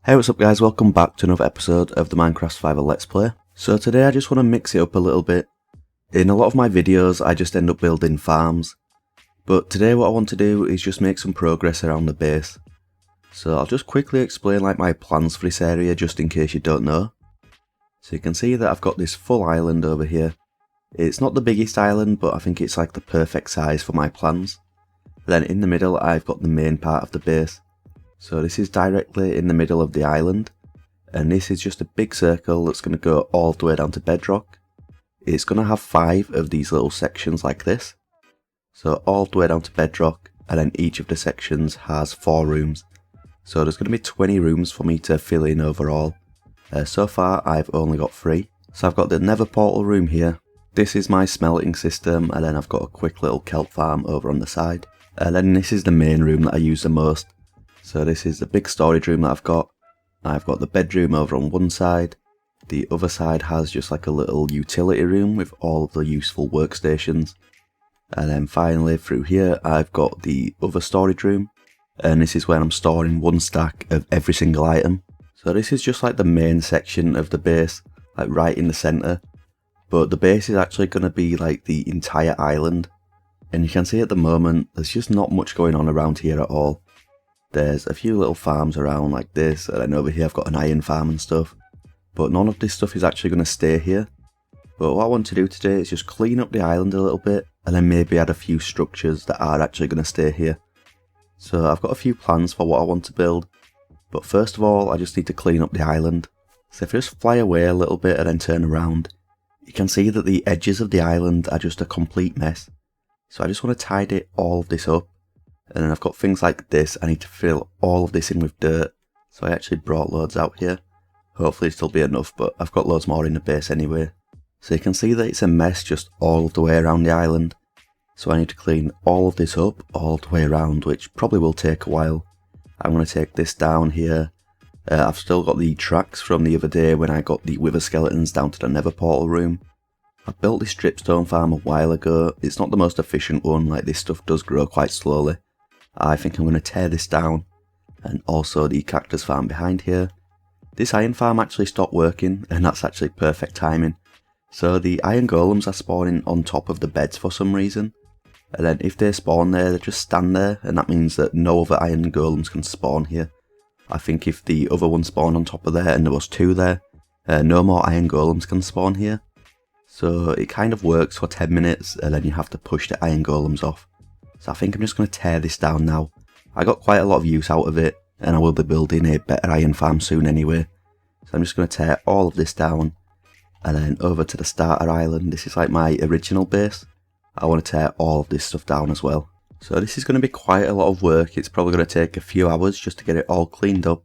Hey, what's up guys, welcome back to another episode of the Minecraft Survival Let's Play. So today I just want to mix it up a little bit. In a lot of my videos I just end up building farms, but today what I want to do is just make some progress around the base. So I'll just quickly explain my plans for this area just in case you don't know. So you can see that I've got this full island over here. It's not the biggest island, but I think it's like the perfect size for my plans. Then in the middle I've got the main part of the base. So this is directly in the middle of the island, and this is just a big circle that's going to go all the way down to bedrock. It's going to have 5 of these little sections like this, so all the way down to bedrock, and then each of the sections has 4 rooms. So there's going to be 20 rooms for me to fill in overall. So far I've only got 3. So I've got the nether portal room here, this is my smelting system, and then I've got a quick little kelp farm over on the side. And then this is the main room that I use the most. So this is the big storage room that I've got. I've got the bedroom over on one side. The other side has just like a little utility room with all of the useful workstations. And then finally through here I've got the other storage room. And this is where I'm storing 1 stack of every single item. So this is just like the main section of the base, like right in the centre. But the base is actually going to be like the entire island. And you can see at the moment there's just not much going on around here at all. There's a few little farms around like this, and then over here I've got an iron farm and stuff. But none of this stuff is actually going to stay here. But what I want to do today is just clean up the island a little bit, and then maybe add a few structures that are actually going to stay here. So I've got a few plans for what I want to build. But first of all I just need to clean up the island. So if I just fly away a little bit and then turn around, you can see that the edges of the island are just a complete mess. So I just want to tidy all of this up. And then I've got things like this, I need to fill all of this in with dirt. So I actually brought loads out here. Hopefully it'll be enough, but I've got loads more in the base anyway. So you can see that it's a mess just all the way around the island. So I need to clean all of this up all the way around, which probably will take a while. I'm going to take this down here. I've still got the tracks from the other day when I got the wither skeletons down to the nether portal room. I built this dripstone farm a while ago. It's not the most efficient one, like this stuff does grow quite slowly. I think I'm going to tear this down, and also the cactus farm behind here. This iron farm actually stopped working, and that's actually perfect timing. So the iron golems are spawning on top of the beds for some reason, and then if they spawn there, they just stand there, and that means that no other iron golems can spawn here. I think if the other one spawned on top of there and there was 2 there, no more iron golems can spawn here. So it kind of works for 10 minutes, and then you have to push the iron golems off. So I think I'm just going to tear this down now. I got quite a lot of use out of it, and I will be building a better iron farm soon anyway. So I'm just going to tear all of this down, and then over to the starter island. This is like my original base. I want to tear all of this stuff down as well. So this is going to be quite a lot of work. It's probably going to take a few hours just to get it all cleaned up.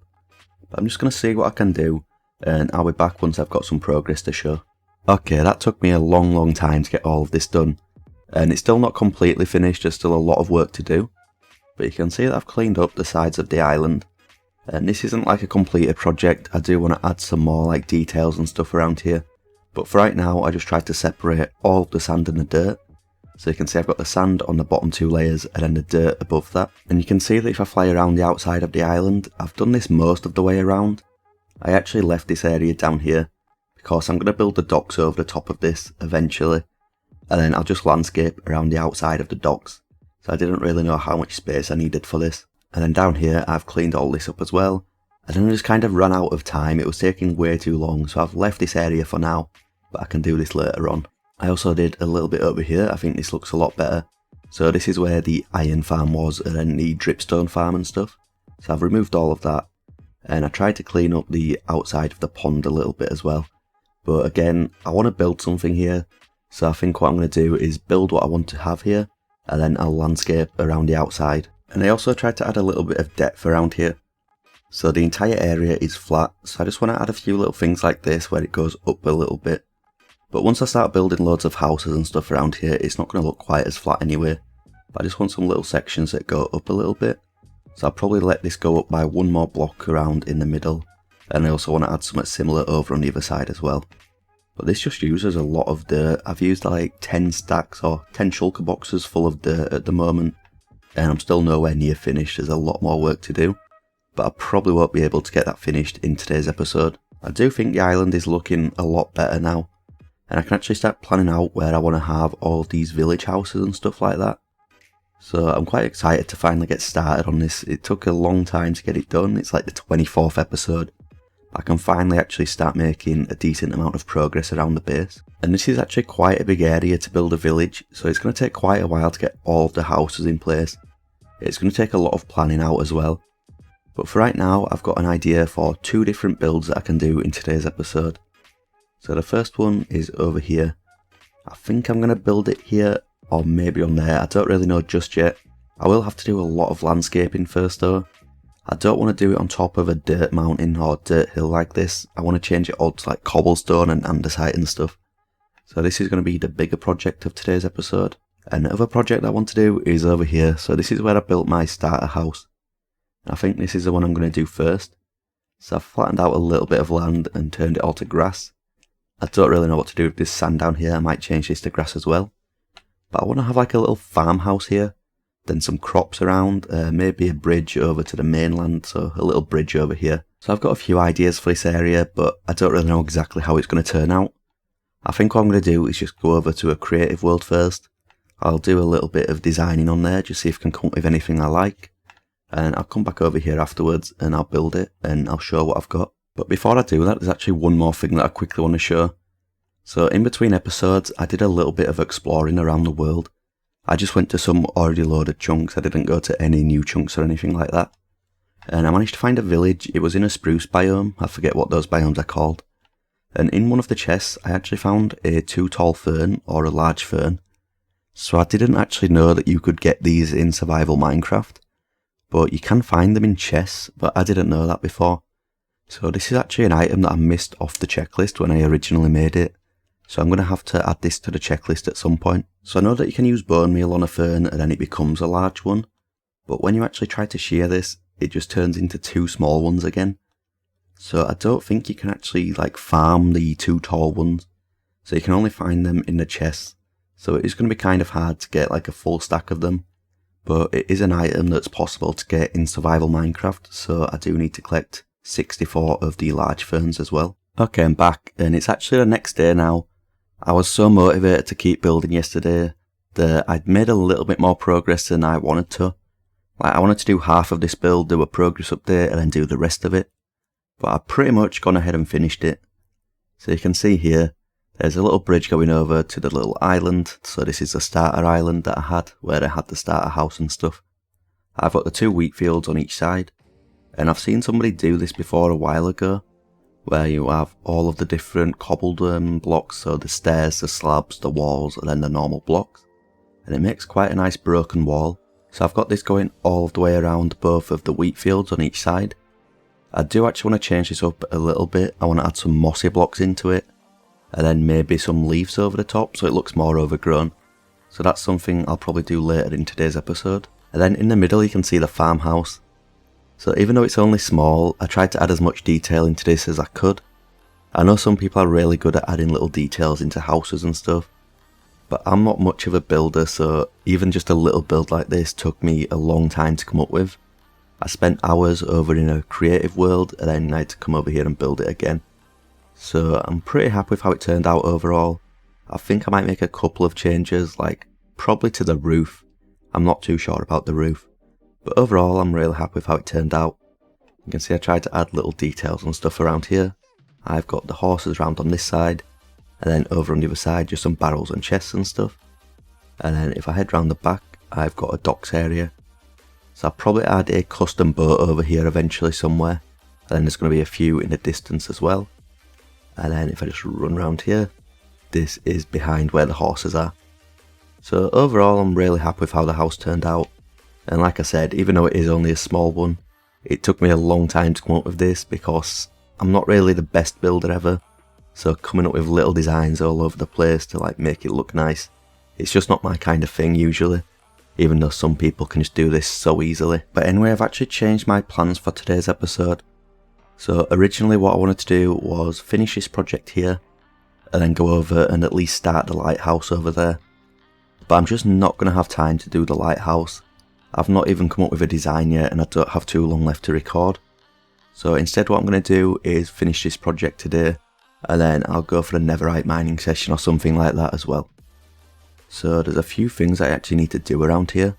But I'm just going to see what I can do, and I'll be back once I've got some progress to show. Okay, that took me a long time to get all of this done. And it's still not completely finished, there's still a lot of work to do. But you can see that I've cleaned up the sides of the island. And this isn't like a completed project, I do want to add some more like details and stuff around here. But for right now I just tried to separate all of the sand and the dirt. So you can see I've got the sand on the bottom 2 layers and then the dirt above that. And you can see that if I fly around the outside of the island, I've done this most of the way around. I actually left this area down here, because I'm going to build the docks over the top of this eventually. And then I'll just landscape around the outside of the docks. So I didn't really know how much space I needed for this. And then down here I've cleaned all this up as well. And then I just kind of ran out of time, it was taking way too long, so I've left this area for now. But I can do this later on. I also did a little bit over here, I think this looks a lot better. So this is where the iron farm was, and then the dripstone farm and stuff. So I've removed all of that. And I tried to clean up the outside of the pond a little bit as well. But again, I want to build something here. So I think what I'm going to do is build what I want to have here, and then I'll landscape around the outside. And I also tried to add a little bit of depth around here. So the entire area is flat, so I just want to add a few little things like this where it goes up a little bit. But once I start building loads of houses and stuff around here, it's not going to look quite as flat anyway. But I just want some little sections that go up a little bit. So I'll probably let this go up by 1 more block around in the middle. And I also want to add something similar over on the other side as well. But this just uses a lot of dirt. I've used like 10 stacks or 10 shulker boxes full of dirt at the moment. And I'm still nowhere near finished, there's a lot more work to do. but I probably won't be able to get that finished in today's episode. I do think the island is looking a lot better now, and I can actually start planning out where I want to have all these village houses and stuff like that. So I'm quite excited to finally get started on this. It took a long time to get it done. It's like the 24th episode. I can finally actually start making a decent amount of progress around the base. And this is actually quite a big area to build a village, so it's going to take quite a while to get all of the houses in place. It's going to take a lot of planning out as well. But for right now, I've got an idea for 2 different builds that I can do in today's episode. So the first one is over here. I think I'm going to build it here, or maybe on there. I don't really know just yet. I will have to do a lot of landscaping first though. I don't want to do it on top of a dirt mountain or dirt hill like this. I want to change it all to like cobblestone and andesite and stuff. So this is going to be the bigger project of today's episode. Another project I want to do is over here. So this is where I built my starter house. I think this is the one I'm going to do first. So I've flattened out a little bit of land and turned it all to grass. I don't really know what to do with this sand down here. I might change this to grass as well. But I want to have like a little farmhouse here. Then some crops around, maybe a bridge over to the mainland, so a little bridge over here. So I've got a few ideas for this area, but I don't really know exactly how it's going to turn out. I think what I'm going to do is just go over to a creative world first. I'll do a little bit of designing on there, just see if I can come up with anything I like. And I'll come back over here afterwards and I'll build it and I'll show what I've got. But before I do that, there's actually one more thing that I quickly want to show. So in between episodes, I did a little bit of exploring around the world. I just went to some already loaded chunks. I didn't go to any new chunks or anything like that. And I managed to find a village. It was in a spruce biome. I forget what those biomes are called. And in one of the chests, I actually found a 2 tall fern, or a large fern. So I didn't actually know that you could get these in survival Minecraft. But you can find them in chests, but I didn't know that before. So this is actually an item that I missed off the checklist when I originally made it. So I'm going to have to add this to the checklist at some point. So I know that you can use bone meal on a fern and then it becomes a large one. But when you actually try to shear this, it just turns into 2 small ones again. So I don't think you can actually like farm the 2 tall ones. So you can only find them in the chests. So it is going to be kind of hard to get like a full stack of them. But it is an item that's possible to get in survival Minecraft. So I do need to collect 64 of the large ferns as well. Okay, I'm back and it's actually the next day now. I was so motivated to keep building yesterday that I'd made a little bit more progress than I wanted to. Like I wanted to do half of this build, do a progress update and then do the rest of it. But I've pretty much gone ahead and finished it. So you can see here, there's a little bridge going over to the little island. So this is the starter island that I had, where I had the starter house and stuff. I've got the 2 wheat fields on each side. And I've seen somebody do this before a while ago, where you have all of the different cobbled blocks, so the stairs, the slabs, the walls, and then the normal blocks. And it makes quite a nice broken wall. So I've got this going all of the way around both of the wheat fields on each side. I do actually want to change this up a little bit. I want to add some mossy blocks into it, and then maybe some leaves over the top so it looks more overgrown. So that's something I'll probably do later in today's episode. And then in the middle you can see the farmhouse. So even though it's only small, I tried to add as much detail into this as I could. I know some people are really good at adding little details into houses and stuff, but I'm not much of a builder, so even just a little build like this took me a long time to come up with. I spent hours over in a creative world and then I had to come over here and build it again. So I'm pretty happy with how it turned out overall. I think I might make a couple of changes, like probably to the roof. I'm not too sure about the roof. But overall, I'm really happy with how it turned out. You can see I tried to add little details and stuff around here. I've got the horses around on this side, and then over on the other side, just some barrels and chests and stuff. And then if I head round the back, I've got a docks area. So I'll probably add a custom boat over here eventually somewhere. And then there's going to be a few in the distance as well. And then if I just run around here, this is behind where the horses are. So overall, I'm really happy with how the house turned out. And like I said, even though it is only a small one, it took me a long time to come up with this because I'm not really the best builder ever. So coming up with little designs all over the place to like make it look nice, it's just not my kind of thing usually. Even though some people can just do this so easily. But anyway, I've actually changed my plans for today's episode. So originally what I wanted to do was finish this project here, and then go over and at least start the lighthouse over there. But I'm just not going to have time to do the lighthouse. I've not even come up with a design yet and I don't have too long left to record. So instead what I'm going to do is finish this project today, and then I'll go for a netherite mining session or something like that as well. So there's a few things I actually need to do around here,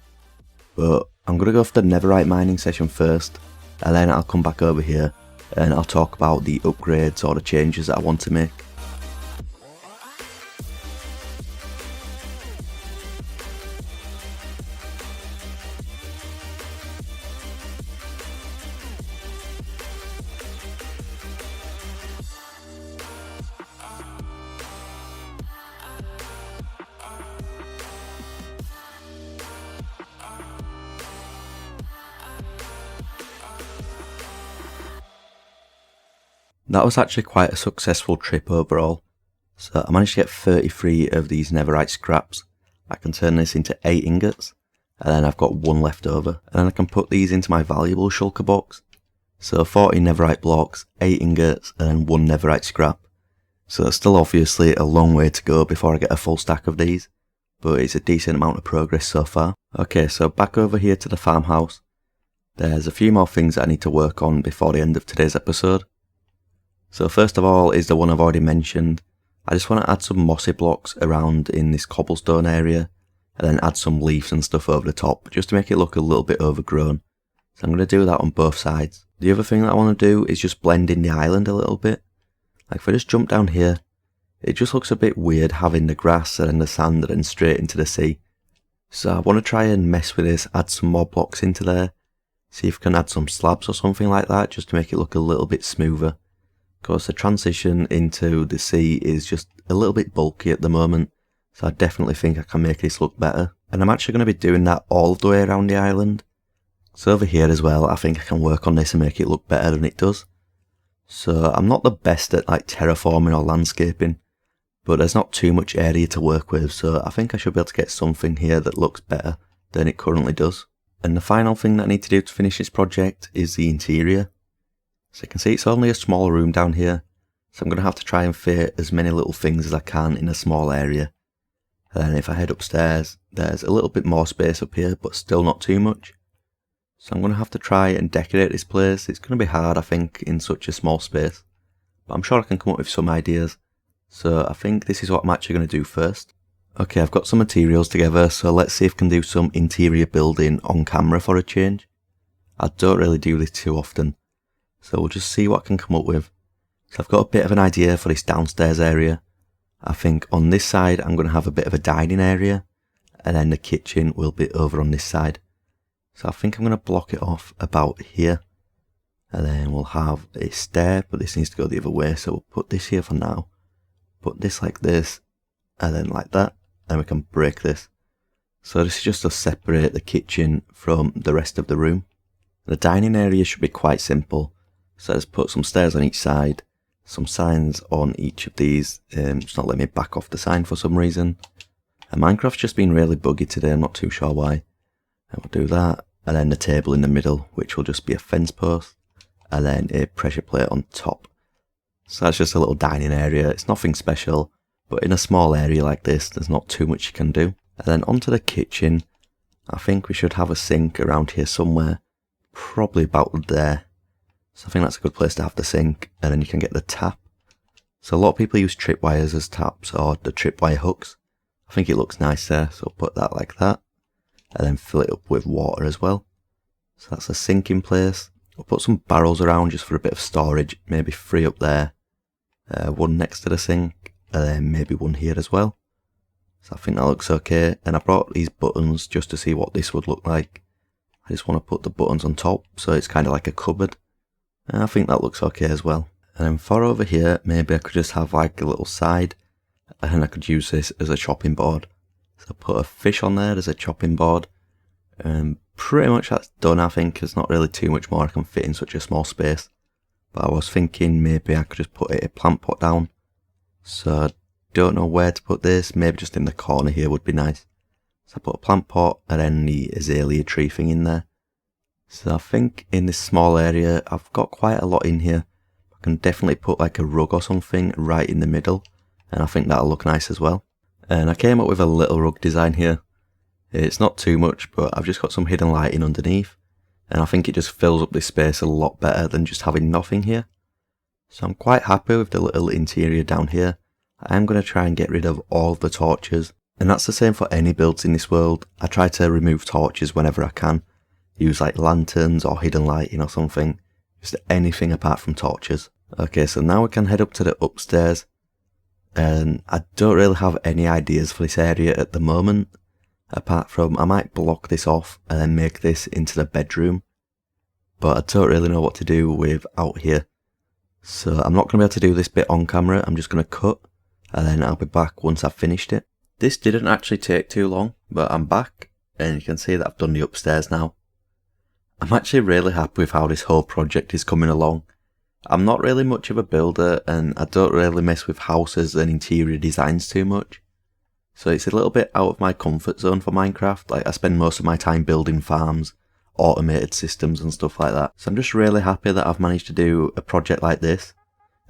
but I'm going to go for the netherite mining session first, and then I'll come back over here and I'll talk about the upgrades or the changes that I want to make. That was actually quite a successful trip overall. So I managed to get 33 of these netherite scraps. I can turn this into 8 ingots, and then I've got 1 left over, and then I can put these into my valuable shulker box. So 40 netherite blocks, 8 ingots, and then 1 netherite scrap. So it's still obviously a long way to go before I get a full stack of these, but it's a decent amount of progress so far. Okay, so back over here to the farmhouse. There's a few more things that I need to work on before the end of today's episode. So first of all is the one I've already mentioned. I just want to add some mossy blocks around in this cobblestone area, and then add some leaves and stuff over the top, just to make it look a little bit overgrown. So I'm going to do that on both sides. The other thing that I want to do is just blend in the island a little bit. Like if I just jump down here, it just looks a bit weird having the grass and then the sand and then straight into the sea. So I want to try and mess with this, add some more blocks into there, see if I can add some slabs or something like that, just to make it look a little bit smoother. Because the transition into the sea is just a little bit bulky at the moment, so I definitely think I can make this look better. And I'm actually going to be doing that all the way around the island. So over here as well, I think I can work on this and make it look better than it does. So I'm not the best at like terraforming or landscaping, but there's not too much area to work with, so I think I should be able to get something here that looks better than it currently does. And the final thing that I need to do to finish this project is the interior. So you can see it's only a small room down here, so I'm going to have to try and fit as many little things as I can in a small area. And then if I head upstairs, there's a little bit more space up here, but still not too much. So I'm going to have to try and decorate this place. It's going to be hard, I think, in such a small space, but I'm sure I can come up with some ideas. So I think this is what I'm actually going to do first. Okay, I've got some materials together, so let's see if I can do some interior building on camera for a change. I don't really do this too often, so we'll just see what I can come up with. So I've got a bit of an idea for this downstairs area. I think on this side I'm going to have a bit of a dining area, and then the kitchen will be over on this side. So I think I'm going to block it off about here, and then we'll have a stair, but this needs to go the other way, so we'll put this here for now. Put this like this, and then like that, and we can break this. So this is just to separate the kitchen from the rest of the room. The dining area should be quite simple. So let's put some stairs on each side, some signs on each of these. It's not letting me back off the sign for some reason. And Minecraft's just been really buggy today, I'm not too sure why. And we'll do that, and then the table in the middle, which will just be a fence post, and then a pressure plate on top. So that's just a little dining area. It's nothing special, but in a small area like this, there's not too much you can do. And then onto the kitchen, I think we should have a sink around here somewhere, probably about there. So I think that's a good place to have the sink, and then you can get the tap. So a lot of people use tripwires as taps, or the tripwire hooks. I think it looks nice there, so I'll put that like that, and then fill it up with water as well. So that's a sink in place. We'll put some barrels around just for a bit of storage, maybe 3 up there, 1 next to the sink, and then maybe 1 here as well. So I think that looks okay, and I brought these buttons just to see what this would look like. I just want to put the buttons on top, so it's kind of like a cupboard. And I think that looks okay as well. And then for over here, maybe I could just have like a little side, and I could use this as a chopping board. So put a fish on there as a chopping board. Pretty much that's done, I think. There's not really too much more I can fit in such a small space. But I was thinking maybe I could just put a plant pot down. So I don't know where to put this, maybe just in the corner here would be nice. So I put a plant pot and then the azalea tree thing in there. So I think in this small area, I've got quite a lot in here. I can definitely put like a rug or something right in the middle, and I think that'll look nice as well. And I came up with a little rug design here. It's not too much, but I've just got some hidden lighting underneath. and I think it just fills up this space a lot better than just having nothing here. So I'm quite happy with the little interior down here. I am going to try and get rid of all of the torches, and that's the same for any builds in this world. I try to remove torches whenever I can, use like lanterns or hidden lighting or something, just anything apart from torches. Okay, so now we can head up to the upstairs, and I don't really have any ideas for this area at the moment, apart from I might block this off and then make this into the bedroom, but I don't really know what to do with out here. So I'm not going to be able to do this bit on camera. I'm just going to cut and then I'll be back once I've finished it. This didn't actually take too long, but I'm back and you can see that I've done the upstairs now. I'm actually really happy with how this whole project is coming along. I'm not really much of a builder and I don't really mess with houses and interior designs too much. So it's a little bit out of my comfort zone for Minecraft. Like I spend most of my time building farms, automated systems and stuff like that. So I'm just really happy that I've managed to do a project like this,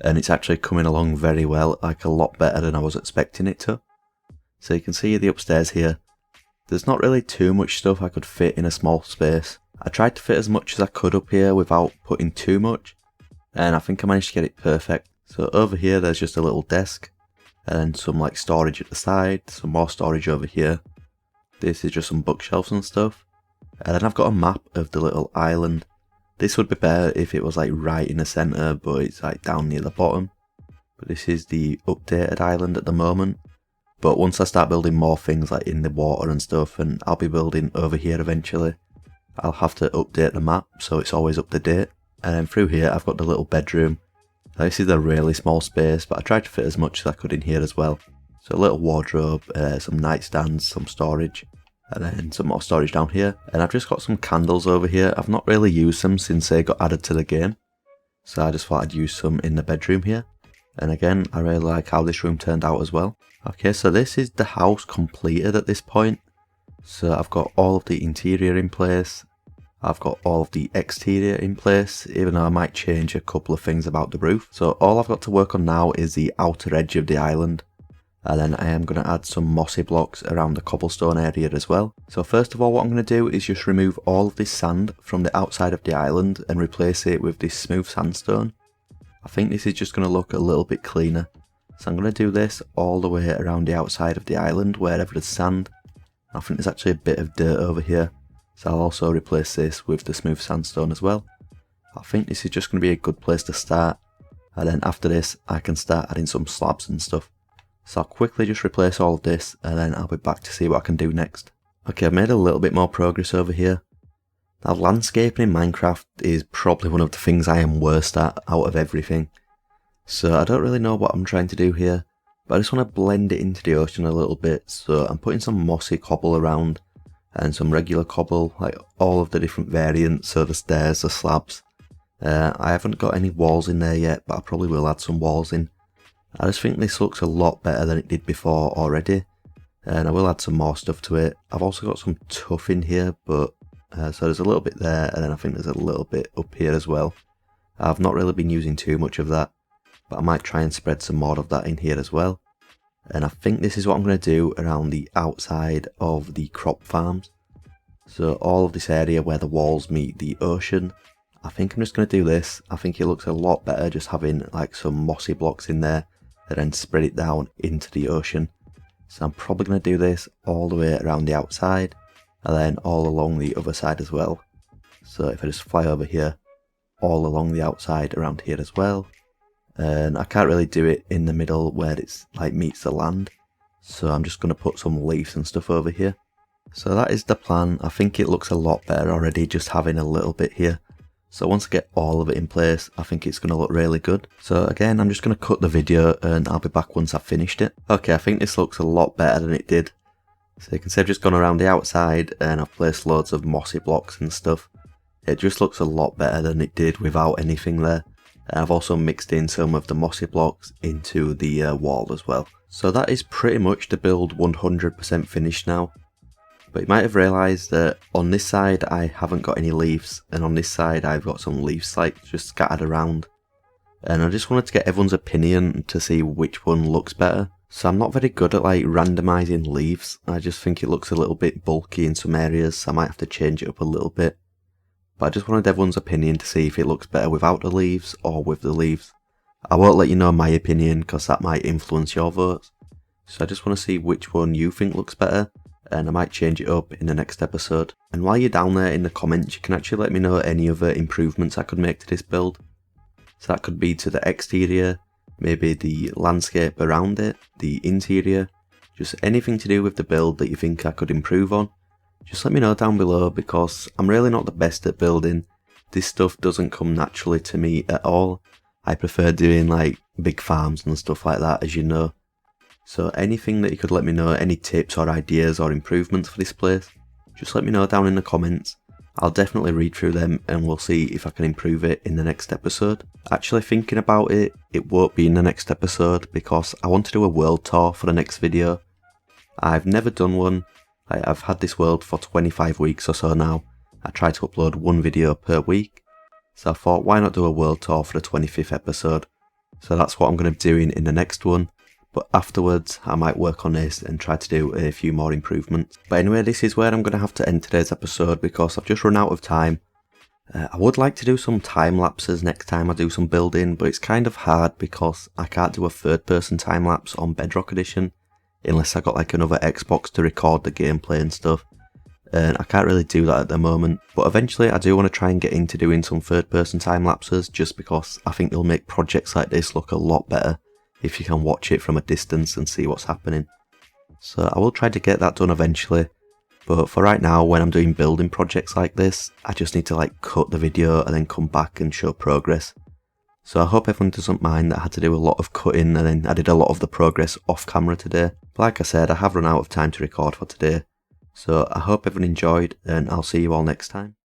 and it's actually coming along very well, like a lot better than I was expecting it to. So you can see the upstairs here. There's not really too much stuff I could fit in a small space. I tried to fit as much as I could up here without putting too much, and I think I managed to get it perfect. So over here there's just a little desk, and then some like storage at the side, some more storage over here. This is just some bookshelves and stuff. And then I've got a map of the little island. This would be better if it was like right in the centre, but it's like down near the bottom. But this is the updated island at the moment. But once I start building more things like in the water and stuff, and I'll be building over here eventually, I'll have to update the map so it's always up to date. And then through here I've got the little bedroom. Now this is a really small space, but I tried to fit as much as I could in here as well. So a little wardrobe, some nightstands, some storage. And then some more storage down here, and I've just got some candles over here. I've not really used them since they got added to the game, so I just thought I'd use some in the bedroom here. And again, I really like how this room turned out as well. Okay, so this is the house completed at this point. So I've got all of the interior in place, I've got all of the exterior in place, even though I might change a couple of things about the roof. So all I've got to work on now is the outer edge of the island. And then I am going to add some mossy blocks around the cobblestone area as well. So first of all, what I'm going to do is just remove all of this sand from the outside of the island and replace it with this smooth sandstone. I think this is just going to look a little bit cleaner. So I'm going to do this all the way around the outside of the island wherever there's sand. I think there's actually a bit of dirt over here, so I'll also replace this with the smooth sandstone as well. I think this is just going to be a good place to start, and then after this I can start adding some slabs and stuff. So I'll quickly just replace all of this and then I'll be back to see what I can do next. Okay, I've made a little bit more progress over here. Now landscaping in Minecraft is probably one of the things I am worst at out of everything. So I don't really know what I'm trying to do here, but I just want to blend it into the ocean a little bit. So I'm putting some mossy cobble around and some regular cobble, like all of the different variants, so the stairs, the slabs. I haven't got any walls in there yet, but I probably will add some walls in. I just think this looks a lot better than it did before already, and I will add some more stuff to it. I've also got some tuff in here, but so there's a little bit there, and then I think there's a little bit up here as well. I've not really been using too much of that, but I might try and spread some more of that in here as well. And I think this is what I'm going to do around the outside of the crop farms. So all of this area where the walls meet the ocean, I think I'm just going to do this. I think it looks a lot better just having like some mossy blocks in there and then spread it down into the ocean. So I'm probably going to do this all the way around the outside and then all along the other side as well. So if I just fly over here, all along the outside around here as well. And I can't really do it in the middle where it's like meets the land. So I'm just going to put some leaves and stuff over here. So that is the plan. I think it looks a lot better already just having a little bit here. So once I get all of it in place, I think it's going to look really good. So again, I'm just going to cut the video and I'll be back once I've finished it. Okay, I think this looks a lot better than it did. So you can see I've just gone around the outside and I've placed loads of mossy blocks and stuff. It just looks a lot better than it did without anything there. And I've also mixed in some of the mossy blocks into the wall as well. So that is pretty much the build 100% finished now. But you might have realised that on this side I haven't got any leaves, and on this side I've got some leaves like just scattered around. And I just wanted to get everyone's opinion to see which one looks better. So I'm not very good at like randomising leaves. I just think it looks a little bit bulky in some areas, so I might have to change it up a little bit. but I just wanted everyone's opinion to see if it looks better without the leaves or with the leaves. I won't let you know my opinion because that might influence your votes, so I just want to see which one you think looks better, and I might change it up in the next episode. And while you're down there in the comments, you can actually let me know any other improvements I could make to this build. So that could be to the exterior, maybe the landscape around it, the interior, just anything to do with the build that you think I could improve on. Just let me know down below, because I'm really not the best at building. This stuff doesn't come naturally to me at all. I prefer doing like big farms and stuff like that, as you know. So anything that you could let me know, any tips or ideas or improvements for this place, just let me know down in the comments. I'll definitely read through them and we'll see if I can improve it in the next episode. Actually thinking about it, it won't be in the next episode because I want to do a world tour for the next video. I've never done one. I've had this world for 25 weeks or so now. I try to upload one video per week. So I thought, why not do a world tour for the 25th episode? So that's what I'm going to be doing in the next one. But afterwards, I might work on this and try to do a few more improvements. But anyway, this is where I'm going to have to end today's episode because I've just run out of time. I would like to do some time lapses next time I do some building, but it's kind of hard because I can't do a third person time lapse on Bedrock Edition unless I got like another Xbox to record the gameplay and stuff. And I can't really do that at the moment, but eventually I do want to try and get into doing some third person time lapses just because I think they'll make projects like this look a lot better if you can watch it from a distance and see what's happening. So I will try to get that done eventually, but for right now, when I'm doing building projects like this, I just need to like cut the video and then come back and show progress. So I hope everyone doesn't mind that I had to do a lot of cutting and then I did a lot of the progress off camera today. But like I said, I have run out of time to record for today. So I hope everyone enjoyed and I'll see you all next time.